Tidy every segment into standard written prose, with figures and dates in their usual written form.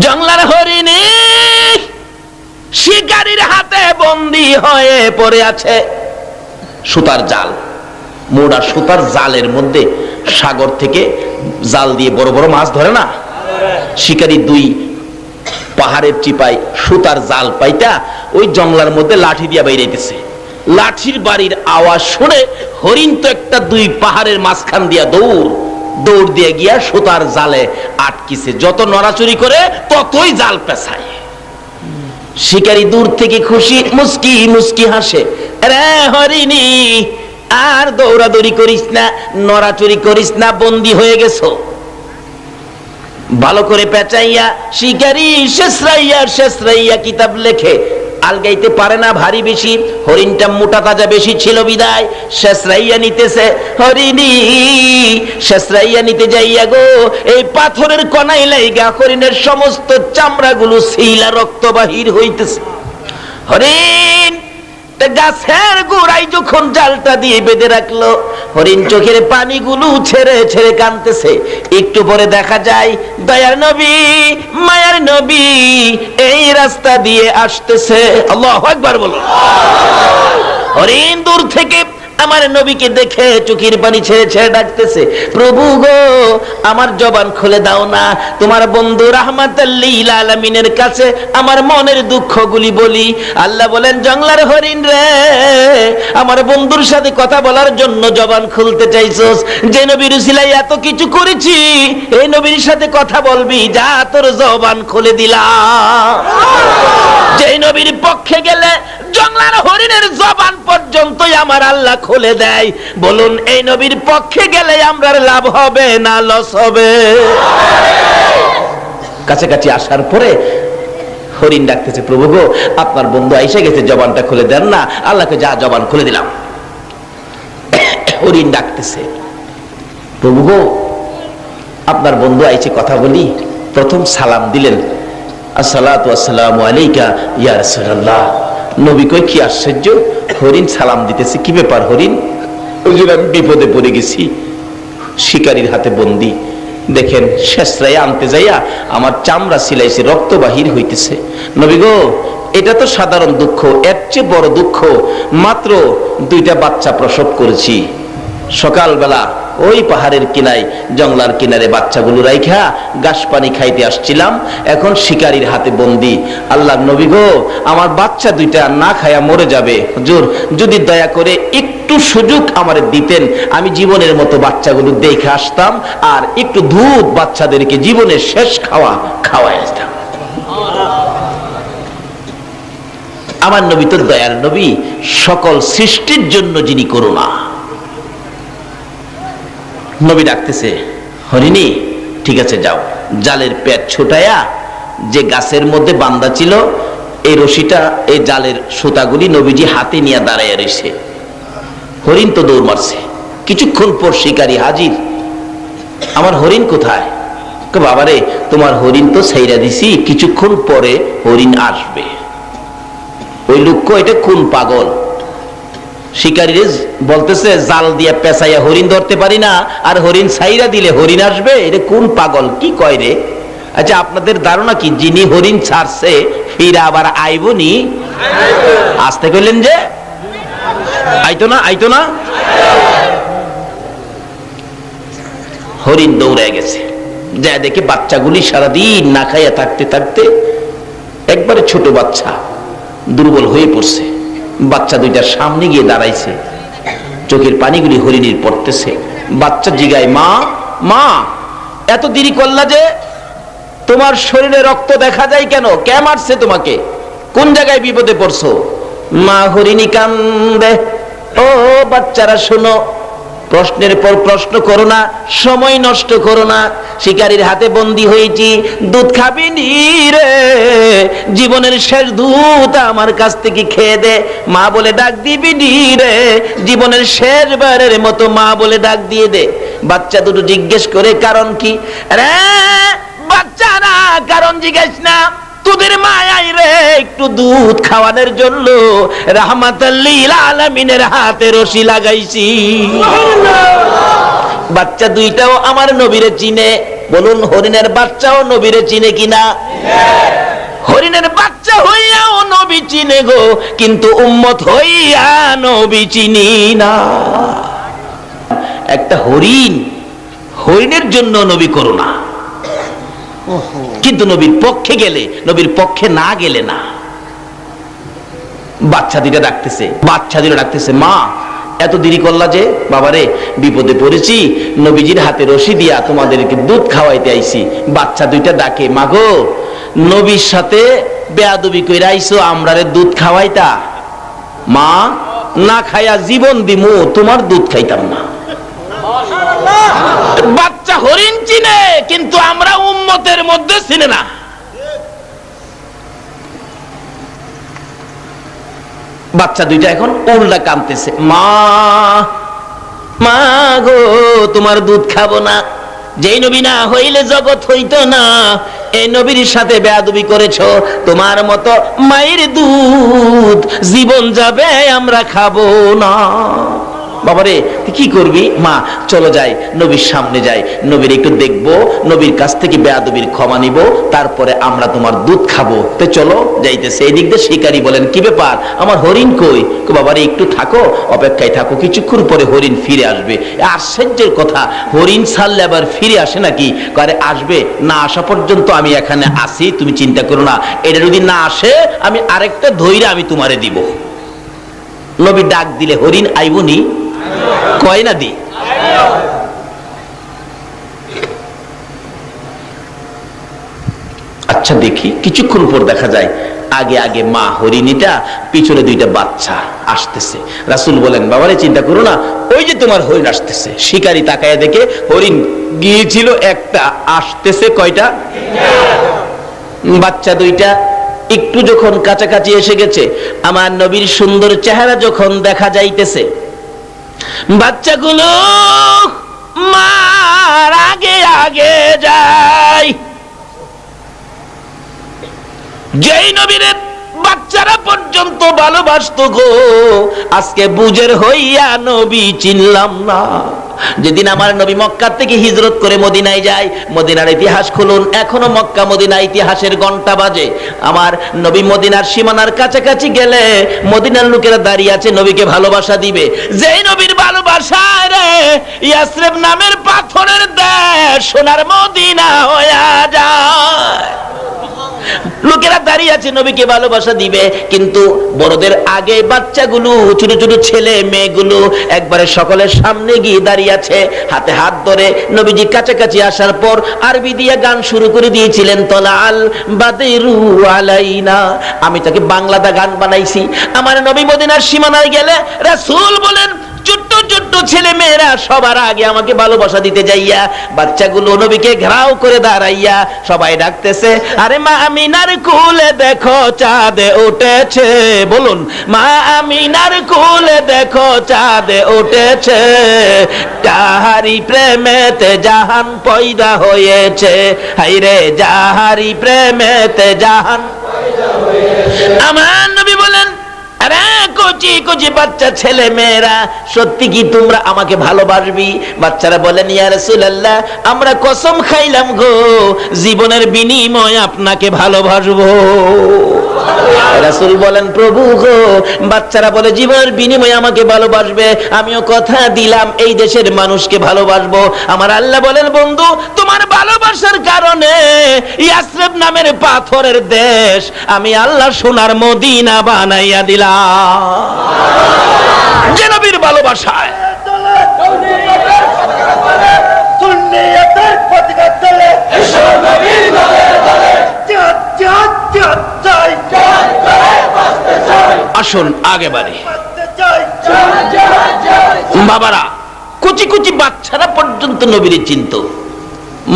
জংলার হরিণী শিকারীর হাতে বন্দী হয়ে পড়ে আছে। সুতার জাল, মোড়া সুতার জালের মধ্যে সাগর থেকে জাল দিয়ে বড় বড় মাছ ধরে না, শিকারী দুই পাহাড়ের চিপায় সুতার জাল পাইটা ওই জংলার মধ্যে লাঠি দিয়া বাইরেতেছে। লাঠির বাড়ির আওয়াজ শুনে হরিণ তো একটা দুই পাহাড়ের মাঝখান দিয়া দৌড় দিয়ে গিয়া সুতার জালে আটকিছে। যত নড়াচুরি করে ততই জাল পেছায়। শিকারী দূর থেকে খুশি মুস্কি মুস্কি হাসে, রে হরিণী আর দৌড়াদৌড়ি করিস না, নড়াচুরি করিস না, বন্দী হয়ে গেছো। ভালো করে পেঁচাইয়া শিকারী শেষরাইয়া কিতাব লেখে। আলগাইতে পারে না ভারী বেশি, হরিণটা মোটা তাজা বেশি ছিল বিদায় শেষরাইয়া নিতেছে। হরিণী শেষরাইয়া নিতে যাইয়া গো এই পাথরের কণাই লাইগা হরিণের সমস্ত চামড়াগুলো ছিলা রক্ত বাহির হইতেছে। হরিণ গাছের গোড়ায় যখন জালটা দিয়ে বেঁধে রাখলো, হরিণ চোখের পানিগুলো ছেড়ে ছেড়ে কাঁদতেছে। একটু পরে দেখা যায় দয়ার নবী মায়ার নবী এই রাস্তা দিয়ে আসতেছে। আল্লাহু আকবার বলো। হরিণ দূর থেকে আমার নবীকে দেখে চোখের পানি ছেড়ে ছেড়ে ডাকতেছে, প্রভু গো আমার জবান খুলে দাও না, তোমার বন্ধু রাহমাতাল লিল আলামিনের কাছে আমার মনের দুঃখগুলি বলি। আল্লাহ বলেন, জংলার হরিণ রে, আমার বন্ধুর সাথে কথা বলার জন্য জবান খুলতে চাইছস, যে নবীর উসিলায় এত কিছু করেছি, এই নবীর সাথে কথা বলবি, যা তোর জবান খুলে দিলাম। যে নবীর পক্ষে গেলে জংলার হরিণের জবান পর্যন্তই আমার আল্লাহ খুলে দেয়। বলুন এই নবীর পক্ষে গেলে আমরা লাভ হবে না লস হবে? কাছাকাছি আসার পরে হরিণ ডাকতেছে, প্রভু গো আপনার বন্ধু আইসা গেছে, জবানটা খুলে দেন না। আল্লাহকে যা জবান খুলে দিলাম। হরিণ ডাকতেছে, প্রভু গো আপনার বন্ধু আইছে, কথা বলি। প্রথম সালাম দিলেন, আসসালাতু আসসালামু আলাইকা ইয়া রাসূলুল্লাহ। নবী কই কি আশ্চর্য, হরিণ সালাম দিতেছে, কি ব্যাপার হরিণ? হুজুর আমি বিপদে পড়ে গেছি, শিকারীর হাতে বন্দী। দেখেন শেষরাইয়া আনতে যাইয়া আমার চামড়া সিলাইছে, রক্ত বাহির হইতেছে। নবী গো এটা তো সাধারণ দুঃখ, এর চেয়ে বড় দুঃখ, মাত্র 2টা বাচ্চা প্রসব করেছি। সকালবেলা ওই পাহাড়ের কিনায় জংলার কিনারে বাচ্চাগুলো রাইখা ঘাস পানি খাইতে আসছিলাম, এখন শিকারীর হাতে বন্দী। আল্লাহর নবী গো আমার বাচ্চা 2টা না খায়া মরে যাবে, হুজুর যদি দয়া করে একটু সুযোগ আমারে দিতেন, আমি জীবনের মতো বাচ্চাগুলো দেখে আসতাম, আর একটু দুধ বাচ্চাদেরকে জীবনের শেষ খাওয়াই আসতাম। আমার নবী তো দয়ার নবী, সকল সৃষ্টির জন্য যিনি করুণা। নবী ডাকতেছে, হরিণী ঠিক আছে যাও, জালের পেট ছোটায়া যে গাছের মধ্যে বান্ধা ছিল এই রশিটা, এই জালের সুতাগুলি নবীজি হাতে নিয়ে দাঁড়াইয়া রয়েছে। হরিণ তো দৌড় মারছে। কিছুক্ষণ পর শিকারী হাজির। আমার হরিণ কোথায়? বাবারে তোমার হরিণ তো ছাইরা দিছি, কিছুক্ষণ পরে হরিণ আসবে। ওই লোক এটা কোন পাগল? শিকারী বলতেছে জাল দিয়া পেঁচাইয়া হরিণ ধরতে পারি না, আর হরিণ ছাইরা দিলে হরিণ আসবে, এটা কোন পাগল কি কয় রে? আচ্ছা আপনাদের ধারণা কি যিনি হরিণ ছাড়ছে ফিরা আবার আইবনি? আসতে কইলেন যে আইতো না। হরিণ দৌড়ে গেছে, যা দেখে বাচ্চাগুলি সারাদিন না খাইয়া থাকতে থাকতে একবারে ছোট বাচ্চা দুর্বল হয়ে পড়ছে। বাচ্চা 2টার সামনে গিয়ে দাঁড়াইছে, চোখের পানিগুলি হরিণীর পড়তেছে। বাচ্চা জিগায়, মা মা এত দেরি করলা যে, তোমার শরীরে রক্ত দেখা যায় কেন? কে মারছে তোমাকে? কোন জায়গায় বিপদে পড়ছো? মা হরিণী কান্দে। ও বাচ্চারা শোনো, প্রশ্নের পর প্রশ্ন করো না, সময় নষ্ট করো না। শিকারীর হাতে বন্দী হয়েছি, দুধ খাবি নি রে, জীবনের শেষ দুধ আমার কাছ থেকে খেয়ে দে, মা বলে ডাক দিবি নি রে, জীবনের শেষবারের মতো মা বলে ডাক দিয়ে দে। বাচ্চা দুটো জিজ্ঞেস করে কারণ কি? রে বাচ্চারা কারণ জিজ্ঞেস না, তোদের মায়াই রে একটু দুধ খাওয়ানোর জন্য রাহমাতাল লিল আলামিনের হাতে রশি লাগাইছি। বাচ্চা 2টাও আমার নবীরে চিনে। বলুন হরিণের বাচ্চাও নবীরে চিনে কিনা? হরিণের বাচ্চা হইয়াও নবী চিনে গো, কিন্তু উম্মত হইয়া নবী চিনি না। একটা হরিণের জন্য নবী করুণা, কিন্তু নবীর পক্ষে গেলে, নবীর পক্ষে না গেলে না। বাচ্চা দুইটা ডাকতেছে, মা এত দেরি করলা যে? বাবারে বিপদে পড়েছি, নবীজির হাতে রশি দিয়া তোমাদেরকে দুধ খাওয়াইতে আইছি। বাচ্চা দুইটা ডাকে, মা গো নবীর সাথে বেয়াদবি কইরা আইছো, আমরারে দুধ খাওয়াইতা? মা না খাইয়া জীবন দিমু, তোমার দুধ খাইতাম না। বাচ্চা হরিণ চিনে, কিন্তু আমরা উম্মতের মধ্যে চিনে না। বাচ্চা দুইটা এখন উল্টা কাঁদতেছে, মা গো তোমার দুধ খাবো না। যেই নবী না হইলে জগৎ হইতো না, এই নবীর সাথে বেয়াদবি করেছো, তোমার মতো মায়ের দুধ জীবন যাবে, আমরা খাবো না। বাবারে কি করবি? মা চলো যাই, নবীর সামনে যাই, নবীর একটু দেখবো, নবীর কাছ থেকে বেয়াদবির ক্ষমা নিব, তারপরে আমরা তোমার দুধ খাবো। তো চলো যাইতেছে। এই দিক দিয়ে শিকারী বলেন, কি ব্যাপার, আমার হরিণ কই? বাবারে একটু থাকো, অপেক্ষায় থাকো, কিছুক্ষণ পরে হরিণ ফিরে আসবে। আশ্চর্যের কথা, হরিণ ছাড়লে আবার ফিরে আসে নাকি? আরে আসবে, না আসা পর্যন্ত আমি এখানে আসি, তুমি চিন্তা করো না। এটা যদি না আসে, আমি আরেকটা ধৈর্য আমি তোমারে দিব। নবী ডাক দিলে হরিণ আইবনি? কয় না দি। আচ্ছা দেখি, কিছুক্ষণ পর দেখা যায় আগে আগে মা হরিণীটা, পিছনে দুইটা বাচ্চা আসতেছে। রাসূল বলেন, বাবারে চিন্তা করো না, ওই যে তোমার হরিণ আসতেছে। শিকারী তাকায় দেখে হরিণ গিয়েছিল একটা, আসতেছে কয়টা? বাচ্চা দুইটা একটু যখন কাছাকাছি এসে গেছে, আমার নবীর সুন্দর চেহারা যখন দেখা যাইতেছে, বাচ্চাগুলো মার আগে আগে যায়। যেই নবীর বাচ্চারা পর্যন্ত ভালোবাসতো গো, আজকে বুঝের হইয়া নবী চিনলাম না। যেদিন আমার নবী মক্কা থেকে হিজরত করে মদিনায় যায়, মদিনার ইতিহাস খুলুন, এখনো মক্কা মদিনা ইতিহাসের ঘন্টা বাজে। আমার নবী মদিনার সীমানার কাছাকাছি গেলে মদিনার লোকেরা দাঁড়িয়ে আছে, নবীকে ভালোবাসা দিবে। যেই নবীর ভালোবাসায় রে ইয়াসরিব নামের পাথরের দেশ সোনার মদিনা হইয়া যায়। লোকেরা দাঁড়িয়ে আছে, নবীকে ভালোবাসা দিবে, কিন্তু বড়দের আগে বাচ্চাগুলো, ছোট ছোট ছেলে মেয়েগুলো একবারে সকলের সামনে গিয়ে দাঁড়িয়ে আছে, হাতে হাত ধরে। নবীজি কাছাকাছি আসার পর আরবি দিয়ে গান শুরু করে দিয়েছিলেন, তলাআল বাদরু আলাইনা। আমি তাকে বাংলাতে গান বানাইছি। আমার নবী মদিনার সীমানায় গেলে রাসূল বলেন, ছোট্ট ছোট্ট ছেলে মেয়েরা সবার আগে আমাকে ভালোবাসা দিতে যাইয়া, বাচ্চাগুলো নবীকে ঘেরাও করে দাঁড়াইয়া সবাই ডাকতেছে, আরে মা আমিনার কোলে দেখো চাঁদ উঠেছে। বলুন, মা আমিনার কোলে দেখো চাঁদ উঠেছে, যাহারি প্রেমেতে জাহান পয়দা হয়েছে। হায়রে যাহারি প্রেমেতে জাহান পয়দা হয়েছে। আমার নবী বলেন, আরে কচি কচি বাচ্চা ছেলে মেয়েরা, সত্যি কি তোমরা আমাকে ভালোবাসবি? বাচ্চারা বলেন, ইয়া রাসূলুল্লাহ, আমরা কসম খাইলাম গো, জীবনের বিনিময়ে আপনাকে ভালোবাসবো। রাসূল বলেন, প্রভু গো, বাচ্চারা বলে জীবনের বিনিময়ে আমাকে ভালোবাসবে, আমিও কথা দিলাম এই দেশের মানুষকে ভালোবাসবো। আমার আল্লাহ বলেন, বন্ধু তোমার ভালোবাসার কারণে ইয়াসরিব নামের পাথরের দেশ আমি আল্লাহ সোনার মদিনা বানাইয়া দিলাম। যে নবীর ভালোবাসায় আসুন আগে বাড়ি। বাবারা, কুচি কুচি বাচ্চারা পর্যন্ত নবীরে চিনতো,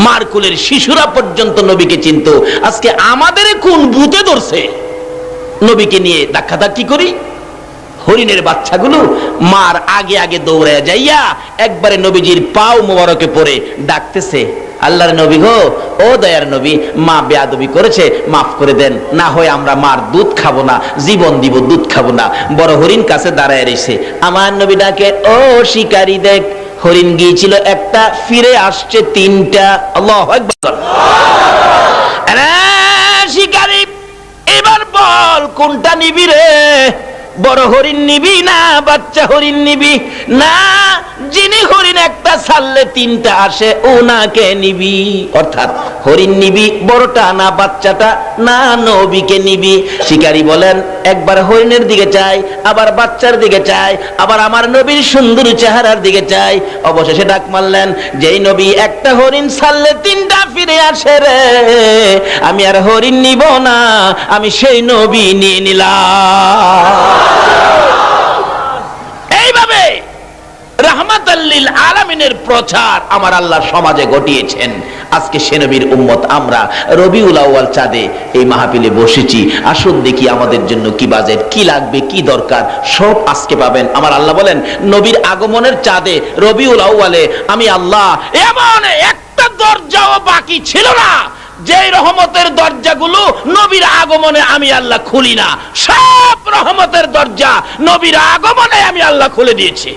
মারকুলের শিশুরা পর্যন্ত নবীকে চিনতো। আজকে আমাদের কোন ভূতে ধরছে নবীকে নিয়ে ধাক্কাধাক্কি করি? হরিণের বাচ্চাগুলো মার আগে আগে দৌড়ায় যাইয়া একবারে নবীজির পাও মোবারকে পড়ে ডাকতেছে, আল্লাহর নবী গো, ও দয়ার নবী, মা বেয়াদবি করেছে, মাফ করে দেন, না হয় আমরা মার দুধ খাবো না, জীবন দিব, দুধ খাবো না। বড় হরিণ কাছে দাঁড়ায় রয়েছে। আমার নবী ডাকে, ও শিকারী দেখ, হরিণ গিয়েছিল একটা, ফিরে আসছে 3টা। আল্লাহু আকবার। আরে শিকারী, এবার বল কোনটা নিবি রে? বড় হরিণ নিবি না বাচ্চা হরিণ নিবি? না, যিনি হরিণ একটা ছাড়লে 3টা আসে ওনাকে নিবি। অর্থাৎ হরিণ নিবি বড়টা না বাচ্চাটা? না, নবীকে নিবি। শিকারী বলেন একবার হরিণের দিকে চাই, আবার বাচ্চার দিকে চাই, আবার আমার নবীর সুন্দর চেহারার দিকে চাই। অবশেষে ডাক মারলেন, যেই নবী একটা হরিণ ছাড়লে 3টা ফিরে আসে রে, আমি আর হরিণ নিব না, আমি সেই নবী নিয়ে নিলাম। এইভাবে রাহমাতাল লিল আলামিনের প্রচার আমার আল্লাহ সমাজে ঘটিয়েছেন। আজকে সে নবীর উম্মত আমরা রবিউল আউয়াল চাঁদে এই মাহফিলে বসেছি। আসুন দেখি আমাদের জন্য কি বাজেট, কি লাগবে, কি দরকার, সব আজকে পাবেন। আমার আল্লাহ বলেন নবীর আগমনের চাঁদে রবিউল আউয়ালে আমি আল্লাহ এমন একটা দরজাও বাকি ছিল না যে রহমতের দরজাগুলো নবীর আগমনে আমি আল্লাহ খুলি না। সব রহমতের দরজা নবীর আগমনে আমি আল্লাহ খুলে দিয়েছি।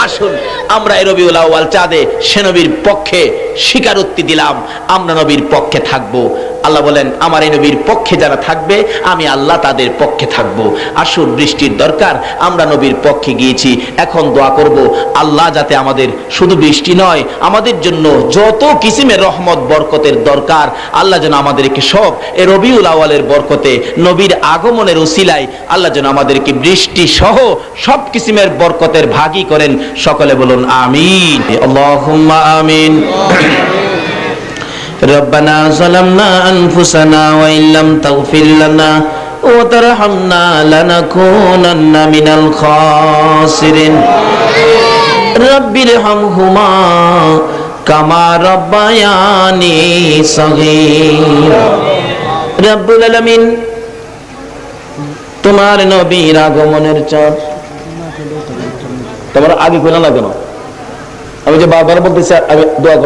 আসুন আমরা এই রবিউল আউয়াল চাঁদে সে নবীর পক্ষে স্বীকারোক্তি দিলাম, আমরা নবীর পক্ষে থাকব। আল্লাহ বলেন আমার এই নবীর পক্ষে যারা থাকবে আমি আল্লাহ তাদের পক্ষে থাকব। আসুন, বৃষ্টির দরকার, আমরা নবীর পক্ষে গিয়েছি, এখন দোয়া করব আল্লাহ যাতে আমাদের শুধু বৃষ্টি নয়, আমাদের জন্য যত কিসিমের রহমত বরকতের দরকার আল্লাহ যেন আমাদেরকে সব এই রবিউল আউয়ালের বরকতে নবীর আগমনের উসিলায় আল্লাহ যেন আমাদেরকে বৃষ্টি সহ সব কিসিমের বরকতের ভাগী করেন। সকলে বলুন আমিন। আল্লাহুম্মা আমিন। রব্বানা যালামনা আনফুসানা ওয়া ইল্লাম তাগফির লানা ওয়া তারহামনা লানাকুনান্না মিনাল খাসিরিন। রাব্বিরহামহুমা কামা রাব্বায়ানি সগীরা। রব্বুল আলামিন, তোমার নবীর আগমনের চাঁদ তোমার আগে কইলা না কেন? আমি যে বারবার বলতেছি আমি দোয়া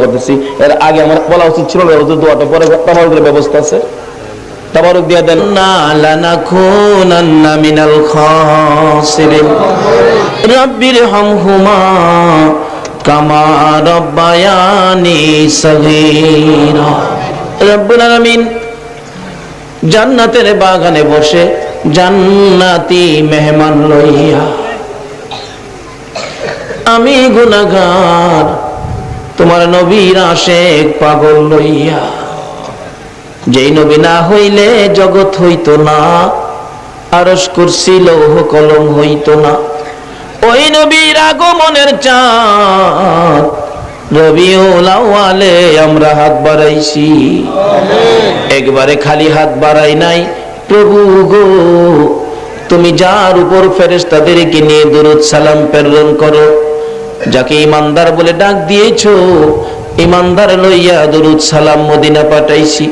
করতেছি, এর আগে আমার বলা উচিত ছিল না, দোয়াটা পরে তাবারুকের ব্যবস্থা আছে, তাবারুক দিয়ে দেন। না লানাকুনান্না মিনাল খাসিরিন রাব্বিরহামহুমা কামা রাব্বায়ানি সগীরা। রব্বুল আলামিন জান্নাতের বাগানে বসে জান্নাতি মেহমান লইয়া, আমি গুনাহগার তোমার নবীর আশিক পাগল লইয়া, যেই নবী না হইলে জগৎ হইতো না, আরশ কুরসি লৌহ কলম হইতো না, ওই নবীর আগমনের চাঁদ রবিউল আউয়ালে আমরা হাত বাড়াইছি। একবারে খালি হাত বাড়াই নাই, প্রভু গো তুমি যার উপর ফেরেশতাদেরকে নিয়ে দরুদ সালাম প্রেরণ করো, যাকে ইমানদার বলে ডাক দিয়েছো, ইমানদার লইয়া দরুদ সালাম মদিনা পাঠাইছি।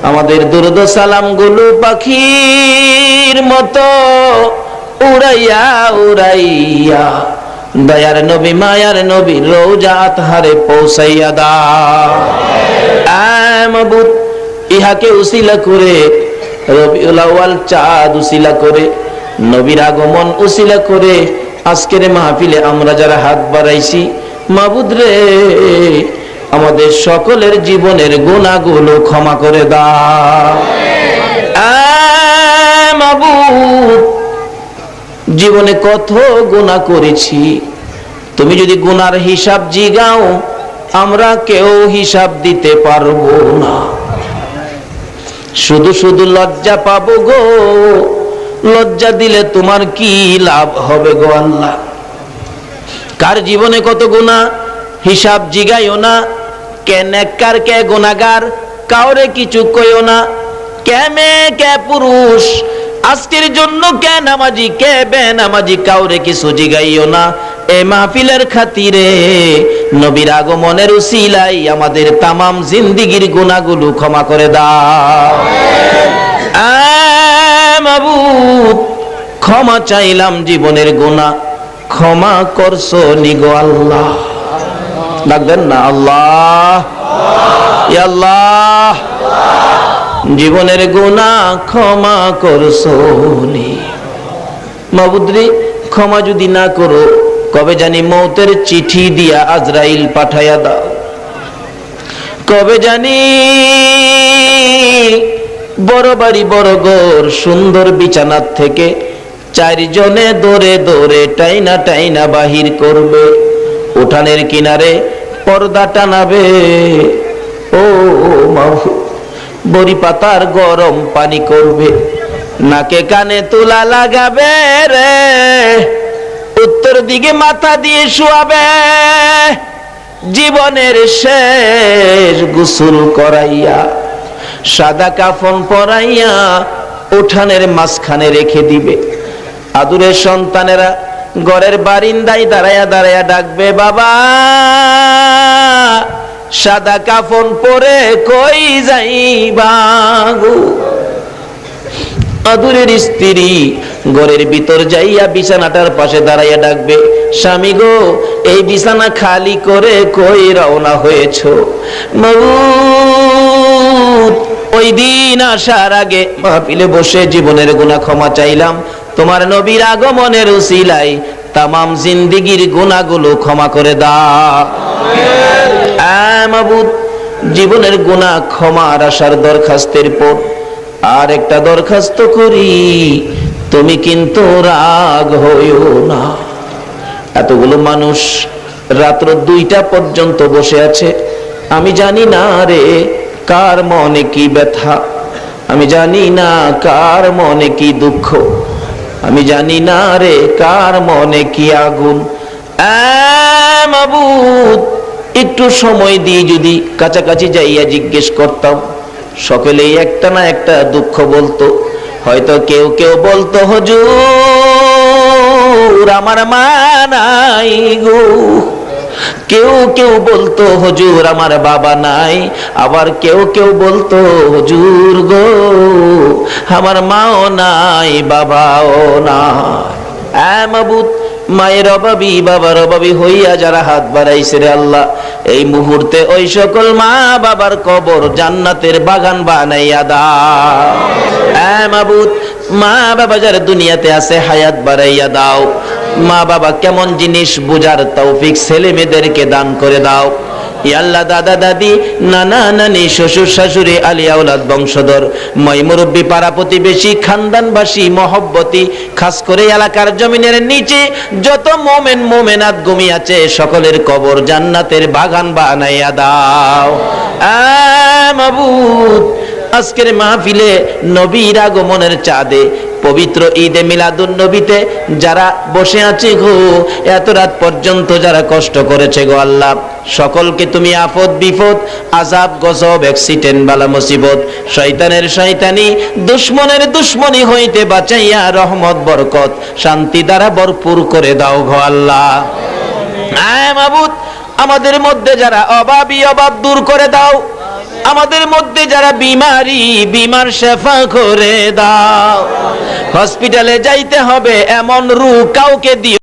আমাদের দরুদ সালাম গুলো পাখির মতো উড়াইয়া উড়াইয়া দয়ার নবী মায়ার নবী রওজাত হারে পৌঁছাইয়া দাও। মাবুদ, ইহাকে উসিলা করে রবিউল আউয়াল চাঁদ উসিলা করে নবীর আগমন উসিলা করে আজকের মাহফিলে আমরা যারা হাত বাড়াইছি, মাবুদ রে আমাদের সকলের জীবনের গুনাহগুলো ক্ষমা করে দাও। মাবুদ, জীবনে কত গুনাহ করেছি, তুমি যদি গুনার হিসাব জিগাও আমরা কেউ হিসাব দিতে পারবো না। শুধু শুধু লজ্জা পাবো গো, লজ্জা দিলে তোমার কি লাভ হবে গো আল্লাহ? কার জীবনে কত গুনাহ হিসাব জিগাইও না, কে নেককার কে গুনাহগার কাউরে কিছু কইও না, কে মেয়ে কে পুরুষ, আজকের জন্য কে নামাজি কে বেনামাজি কাউরে কিছু জিগাইও না। এই মাহফিলের খাতিরে নবীর আগমনের উসিলায় আমাদের তামাম জিন্দেগীর গুনাহগুলো ক্ষমা করে দাও। মাবুদ, ক্ষমা চাইলাম জীবনের গুনাহ, ক্ষমা করছো নিগো আল্লাহ। ডাকবেন না আল্লাহ, ইয়া আল্লাহ, জীবনের গুনাহ ক্ষমা করছো নি। মাবুদ রে, ক্ষমা যদি না করো কবে জানি মৌতের চিঠি দিয়া আজরাইল পাঠাইয়া দাও, কবে জানি বড় বাড়ি বড় ঘর সুন্দর বিছানার থেকে চারজনে দৌড়ে দৌড়ে টাইনা টাইনা বাহির করবে, উঠানের কিনারে পর্দা টানাবে। ও মাহবুব, বড়ি পাতার গরম পানি করবে, নাকে কানে তুলা লাগাবে রে, উত্তর দিকে মাথা দিয়ে শুয়াবে, জীবনের শেষ গোসল করাইয়া সাদা কাফন পরাইয়া উঠানের মাঝখানে রেখে দিবে। আদুরের সন্তানেরা ঘরের বারিন্দায় দাঁড়ায়া দাঁড়ায়া ডাকবে, বাবা সাদা কাফন পরে কই যাইবা গো। আদুরের স্ত্রী ঘরের ভিতর যাইয়া বিছানাটার পাশে দাঁড়াইয়া ডাকবে, স্বামী গো এই বিছানা খালি করে কই রওনা হয়েছ? মাবুদ, ওই দিন আসার আগে মাহফিলে বসে জীবনের গুনাহ ক্ষমা চাইলাম, তোমার নবীর আগমনের উসিলায় তামাম জিন্দেগীর গুনাহগুলো ক্ষমা করে দাও। মাবুদ, জীবনের গুনাহ ক্ষমার আসার দরখাস্তের পর আর একটা দরখাস্ত করি, তুমি কিন্তু রাগ হইও না। এতগুলো মানুষ রাত্র 2টা পর্যন্ত বসে আছে, আমি জানি না রে কার মনে কি ব্যথা, আমি জানি না কার মনে কি দুঃখ, আমি জানি না রে কার মনে কি আগুন। মাবুদ, একটু সময় দিয়ে যদি কাছাকাছি যাইয়া জিজ্ঞেস করতাম, সকলেই একটা না একটা দুঃখ বলতো। হয়তো কেউ কেউ বলতো, হুজুর আমার মা নাই গো, কেউ কেউ বলতো হুজুর আমার বাবা নাই, আবার কেউ কেউ বলতো হুজুর গো আমার মাও নাই বাবাও নাই। মাবুদ, মায়ের অভাবী বাবার অভাবী হইয়া যারা হাত বাড়াইছে রে আল্লাহ, এই মুহূর্তে ওই সকল মা বাবার কবর জান্নাতের বাগান বানাইয়া দাও। মাবুদ, মা বাবা যারা দুনিয়াতে আছে হায়াত বাড়াইয়া দাও। মা বাবা কেমন জিনিস বুঝার তৌফিক ছেলে মেয়েদেরকে দান করে দাও। ইয়া আল্লাহ, দাদা দাদি নানা নানি শ্বশুর শাশুড়ি আলিয়া আওলাদ বংশধর মই মুরব্বী পাড়া প্রতিবেশী খানদানবাসী মহব্বতী, খাস করে এলাকার জমিনের নিচে যত মোমেন মোমেনাত ঘুমিয়ে আছে সকলের কবর জান্নাতের বাগান বানাইয়া দাও। মাবুদ, আজকের মাহফিলে নবীর আগমনের চাঁদে পবিত্র ঈদে মিলাদুন নবীতে যারা বসে আছে গো, এত রাত পর্যন্ত যারা কষ্ট করেছে গো আল্লাহ, সকলকে তুমি আফত বিপদ আযাব গজব অ্যাক্সিডেন্ট বালা মুসিবত শয়তানের শয়তানি দুশমনের দুশমনি হইতে বাঁচাইয়া রহমত বরকত শান্তি দ্বারা ভরপুর করে দাও গো আল্লাহ। মাবুদ, আমাদের মধ্যে যারা অভাবী অভাব দূর করে দাও, আমাদের মধ্যে যারা বিমারি বিমার শেফা করে দাও। হসপিটালে যাইতে হবে এমন রোগ কাউকে দিও